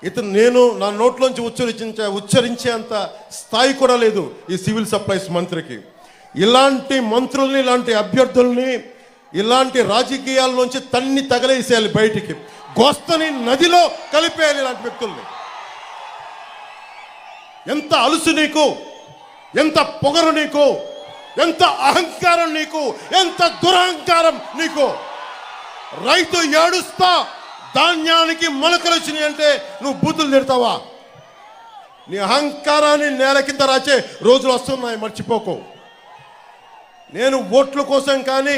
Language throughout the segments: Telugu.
ఇతను నేను నా నోట్లోంచి ఉచ్చరించేంత స్థాయి కూడా లేదు ఈ సివిల్ సప్లైస్ మంత్రికి. ఇలాంటి మంత్రుల్ని, ఇలాంటి అభ్యర్థుల్ని, ఇలాంటి రాజకీయాల్లోంచి తన్ని తగలేసేయాలి, బయటికి గోస్తని నదిలో కలిపేయాలి ఇలాంటి వ్యక్తుల్ని. ఎంత అలుసు నీకు, ఎంత పొగరు నీకు, ఎంత అహంకారం నీకు, ఎంత దురహంకారం నీకు. రైతు ఏడుస్తా ధాన్యానికి మొలకలు వచ్చినాయి అంటే నువ్వు బూతులు తిడతావా? నీ అహంకారాన్ని నేల కింద రాచే రోజులు వస్తున్నాయి, మర్చిపోకు. నేను ఓట్ల కోసం కానీ,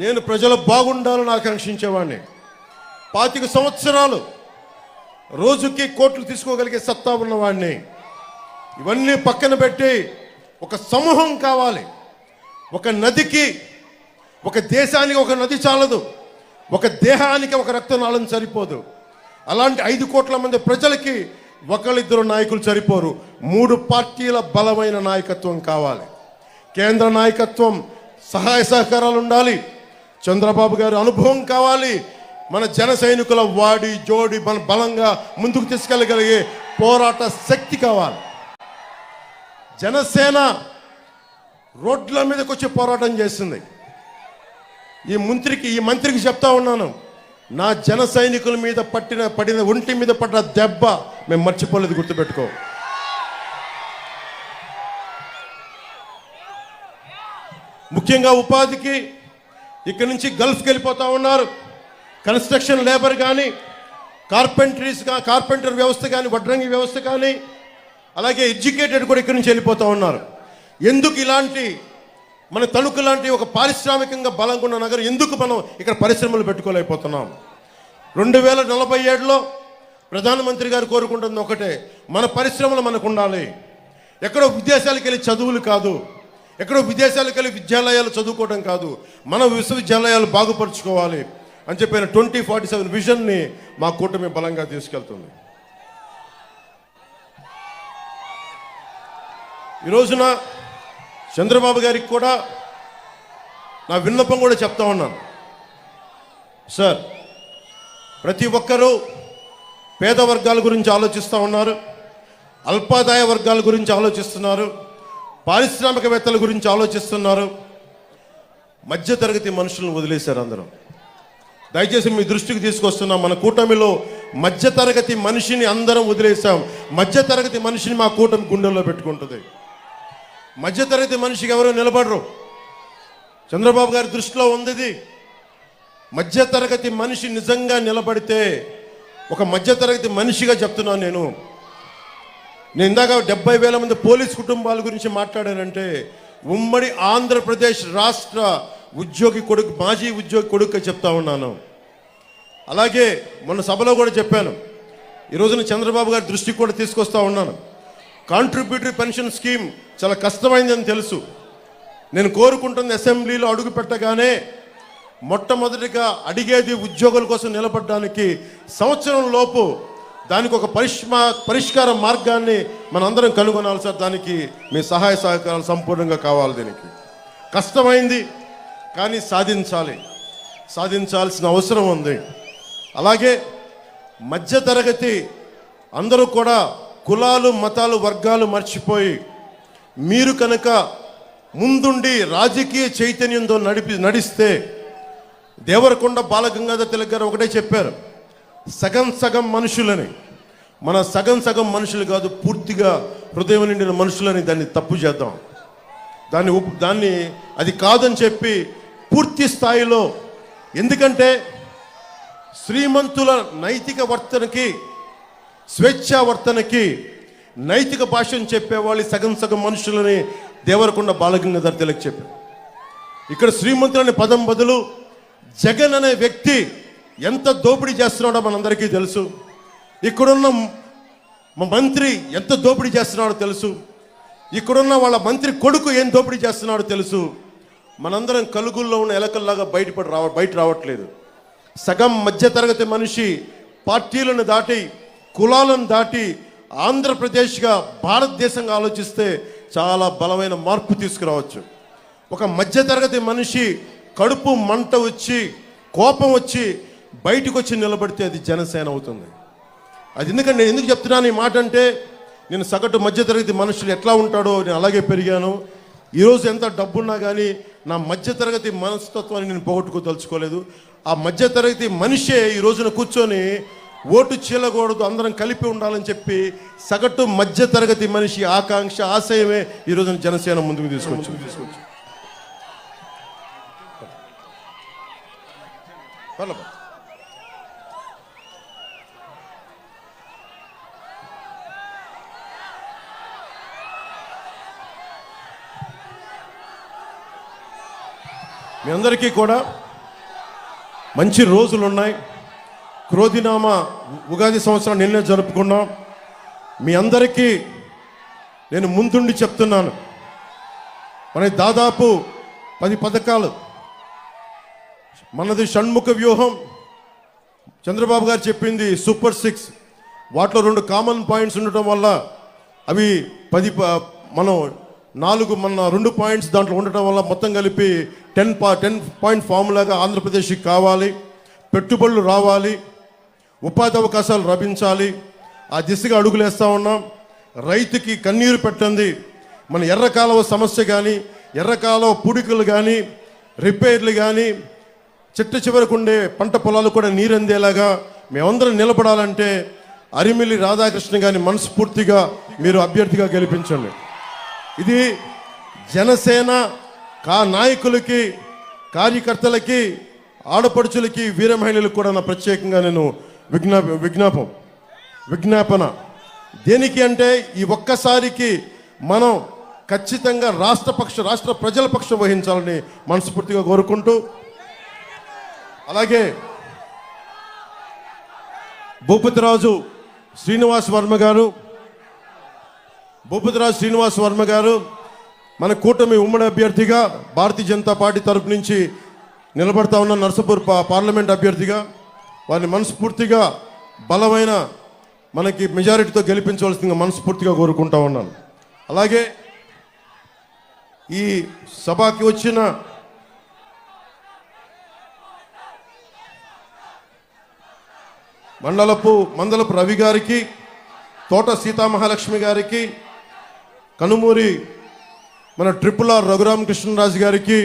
నేను ప్రజలు బాగుండాలని ఆకాంక్షించేవాడిని. 25 సంవత్సరాలు రోజుకి కోట్లు తీసుకోగలిగే సత్తా ఉన్నవాడిని. ఇవన్నీ పక్కన పెట్టి ఒక సమూహం కావాలి. ఒక నదికి, ఒక దేశానికి ఒక నది చాలదు, ఒక దేహానికి ఒక రక్తనాళం సరిపోదు. అలాంటి 5 కోట్ల మంది ప్రజలకి ఒకళ్ళిద్దరు నాయకులు సరిపోరు. 3 పార్టీల బలమైన నాయకత్వం కావాలి. కేంద్ర నాయకత్వం సహాయ సహకారాలు ఉండాలి. చంద్రబాబు గారి అనుభవం కావాలి. మన జన సైనికుల వాడి జోడి మన బలంగా ముందుకు తీసుకెళ్ళగలిగే పోరాట శక్తి కావాలి. జనసేన రోడ్ల మీదకి వచ్చి పోరాటం చేస్తుంది. ఈ మంత్రికి చెప్తా ఉన్నాను, నా జన సైనికుల మీద పడిన ఒంటి మీద పడ్డ దెబ్బ మేము మర్చిపోలేదు, గుర్తుపెట్టుకో. ముఖ్యంగా ఉపాధికి ఇక్కడి నుంచి గల్ఫ్కి వెళ్ళిపోతూ ఉన్నారు. కన్స్ట్రక్షన్ లేబర్ కానీ, కార్పెంటర్ వ్యవస్థ కానీ, వడ్రంగి వ్యవస్థ కానీ, అలాగే ఎడ్యుకేటెడ్ కూడా ఇక్కడి నుంచి వెళ్ళిపోతూ ఉన్నారు. ఎందుకు ఇలాంటి మన తణుకు లాంటి ఒక పారిశ్రామికంగా బలంగా ఉన్న నగరం ఎందుకు మనం ఇక్కడ పరిశ్రమలు పెట్టుకోలేకపోతున్నాం? 2047లో ప్రధానమంత్రి గారు కోరుకుంటుంది ఒకటే, మన పరిశ్రమలు మనకు ఉండాలి. ఎక్కడో విదేశాలకు వెళ్ళి చదువులు కాదు, ఎక్కడో విదేశాలకు వెళ్ళి విద్యాలయాలు చదువుకోవడం కాదు, మన విశ్వవిద్యాలయాలు బాగుపరుచుకోవాలి అని చెప్పిన 2047 విజన్ని మా కూటమి బలంగా తీసుకెళ్తుంది. ఈ రోజున చంద్రబాబు గారికి కూడా నా విన్నపం కూడా చెప్తా ఉన్నాను. సార్, ప్రతి ఒక్కరూ పేద వర్గాల గురించి ఆలోచిస్తూ ఉన్నారు, అల్పాదాయ వర్గాల గురించి ఆలోచిస్తున్నారు, పారిశ్రామికవేత్తల గురించి ఆలోచిస్తున్నారు. మధ్యతరగతి మనుషులను వదిలేశారు అందరూ. దయచేసి మీ దృష్టికి తీసుకొస్తున్నాం, మన కూటమిలో మధ్యతరగతి మనిషిని అందరం వదిలేసాం. మధ్యతరగతి మనిషిని మా కూటమి గుండెల్లో పెట్టుకుంటుంది. మధ్యతరగతి మనిషికి ఎవరో నిలబడరు. చంద్రబాబు గారి దృష్టిలో ఉంది మధ్యతరగతి మనిషి నిజంగా నిలబడితే, ఒక మధ్యతరగతి మనిషిగా చెప్తున్నాను నేను ఇందాక 70,000 మంది పోలీస్ కుటుంబాల గురించి మాట్లాడానంటే, ఉమ్మడి ఆంధ్రప్రదేశ్ రాష్ట్ర మాజీ ఉద్యోగి కొడుకు చెప్తా ఉన్నాను. అలాగే మొన్న సభలో కూడా చెప్పాను, ఈ రోజున చంద్రబాబు గారి దృష్టికి కూడా తీసుకొస్తా ఉన్నాను. కాంట్రిబ్యూటరీ పెన్షన్ స్కీమ్ చాలా కష్టమైందని తెలుసు. నేను కోరుకుంటుంది, అసెంబ్లీలో అడుగు పెట్టగానే మొట్టమొదటిగా అడిగేది ఉద్యోగుల కోసం నిలబడడానికి సంవత్సరం లోపు దానికి ఒక పరిష్కార మార్గాన్ని మనందరం కనుగొనాలి సార్. దానికి మీ సహాయ సహకారాలు సంపూర్ణంగా కావాలి. దీనికి కష్టమైంది కానీ సాధించాల్సిన అవసరం ఉంది. అలాగే మధ్యతరగతి అందరూ కూడా కులాలు, మతాలు, వర్గాలు మర్చిపోయి మీరు కనుక ముందుండి రాజకీయ చైతన్యంతో నడిస్తే, దేవరకొండ బాలగంగాధర తిలక్ గారు ఒకటే చెప్పారు, సగం మనుషులని, మన సగం మనుషులు కాదు, పూర్తిగా హృదయం నిండిన మనుషులని దాన్ని తప్పు చేద్దాం. దాన్ని అది కాదని చెప్పి పూర్తి స్థాయిలో, ఎందుకంటే శ్రీమంతుల నైతిక వర్తనకి, స్వేచ్ఛా వర్తనకి నైతిక భాషను చెప్పేవాళ్ళు సగం మనుషులని దేవరకొండ బాలగంగాధర తిలక్ చెప్పారు. ఇక్కడ శ్రీమంతులనే పదం బదులు జగన్ అనే వ్యక్తి ఎంత దోపిడీ చేస్తున్నాడో మనందరికీ తెలుసు. ఇక్కడున్న మంత్రి ఎంత దోపిడీ చేస్తున్నాడో తెలుసు. ఇక్కడున్న వాళ్ళ మంత్రి కొడుకు ఏం దోపిడీ చేస్తున్నాడో తెలుసు. మనందరం కలుగుల్లో ఉన్న ఎలకల్లాగా బయట రావట్లేదు. సగం మధ్యతరగతి మనిషి పార్టీలను దాటి, కులాలను దాటి ఆంధ్రప్రదేశ్గా, భారతదేశంగా ఆలోచిస్తే చాలా బలమైన మార్పు తీసుకురావచ్చు. ఒక మధ్యతరగతి మనిషి కడుపు మంట వచ్చి, కోపం వచ్చి బయటకు వచ్చి నిలబడితే అది జనసేన అవుతుంది. అది ఎందుకంటే నేను ఎందుకు చెప్తున్నాను ఈ మాట అంటే, నేను సగటు మధ్యతరగతి మనుషులు ఎట్లా ఉంటాడో నేను అలాగే పెరిగాను. ఈరోజు ఎంత డబ్బున్నా కానీ నా మధ్యతరగతి మనస్తత్వాన్ని నేను పోగొట్టుకోదలుచుకోలేదు. ఆ మధ్యతరగతి మనిషే ఈ రోజున కూర్చొని ఓటు చీలకూడదు, అందరం కలిపి ఉండాలని చెప్పి సగటు మధ్యతరగతి మనిషి ఆకాంక్ష, ఆశయమే ఈ రోజున జనసేన ముందుకు తీసుకొచ్చు. మీ అందరికీ కూడా మంచి రోజులు ఉన్నాయి. క్రోధినామ ఉగాది సంవత్సరం నిన్నే జరుపుకున్నాం. మీ అందరికీ నేను ముందుండి చెప్తున్నాను, మన దాదాపు 10 పథకాలు, మనది షణ్ముఖ వ్యూహం. చంద్రబాబు గారు చెప్పింది సూపర్ 6. వాటిలో 2 కామన్ పాయింట్స్ ఉండటం వల్ల అవి 10 మనం 4 మన 2 పాయింట్స్ దాంట్లో ఉండటం వల్ల మొత్తం కలిపి 10 పాయింట్ ఫార్ములాగా ఆంధ్రప్రదేశ్కి కావాలి. పెట్టుబడులు రావాలి, ఉపాధి అవకాశాలు లభించాలి. ఆ దిశగా అడుగులేస్తూ ఉన్నాం. రైతుకి కన్నీరు పెట్టండి. మన ఎర్రకాలువ సమస్య కానీ, ఎర్రకాలువ పూడికలు కానీ, రిపేర్లు కానీ, చిట్ట చివరకు ఉండే పంట పొలాలు కూడా నీరందేలాగా మేమందరం నిలబడాలంటే అరిమిల్లి రాధాకృష్ణ గారిని మనస్ఫూర్తిగా మీరు అభ్యర్థిగా గెలిపించండి. ఇది జనసేన నాయకులకి, కార్యకర్తలకి, ఆడపడుచులకి, వీర మహిళలకు కూడా నా ప్రత్యేకంగా నేను విజ్ఞాపన. దేనికి అంటే ఈ ఒక్కసారికి మనం ఖచ్చితంగా రాష్ట్ర ప్రజల పక్షం వహించాలని మనస్ఫూర్తిగా కోరుకుంటూ, అలాగే భూపతిరాజు శ్రీనివాస్ వర్మ గారు మన కూటమి ఉమ్మడి అభ్యర్థిగా భారతీయ జనతా పార్టీ తరపు నుంచి నిలబడతా ఉన్న నర్సాపూర్ పార్లమెంట్ అభ్యర్థిగా వారిని మనస్ఫూర్తిగా బలమైన మనకి మెజారిటీతో గెలిపించవలసిందిగా మనస్ఫూర్తిగా కోరుకుంటా ఉన్నాను. అలాగే ఈ సభకి వచ్చిన మందలపు రవి గారికి, తోట సీతామహాలక్ష్మి గారికి, కనుమూరి మన RRR రఘురామకృష్ణరాజు గారికి,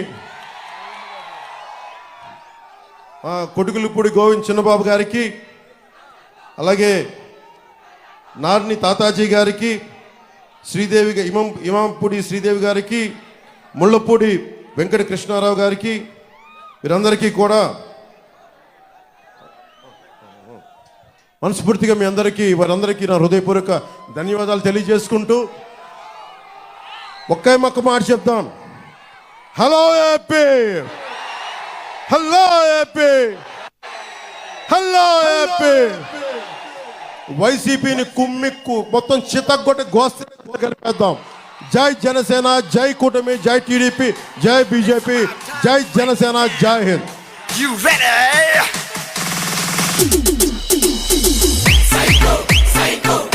కొడుకులపూడి గోవింద్ చిన్నబాబు గారికి, అలాగే నార్ని తాతాజీ గారికి, శ్రీదేవి ఇమాంపూడి శ్రీదేవి గారికి, ముళ్ళపూడి వెంకట కృష్ణారావు గారికి, వీరందరికీ కూడా మనస్ఫూర్తిగా వారందరికీ నా హృదయపూర్వక ధన్యవాదాలు తెలియజేసుకుంటూ ఒకే మొక్క మాట చెప్తాం. Hello AP, hello AP, hello AP. వైసీపీని కుమ్మిక్కు మొత్తం చితగ్గొట్టి గోస్తి కలిపేద్దాం. జై జనసేన, జై కూటమి, జై టీడీపీ, జై బీజేపీ, జై జనసేన, జై Hind. You ready? Psycho, psycho.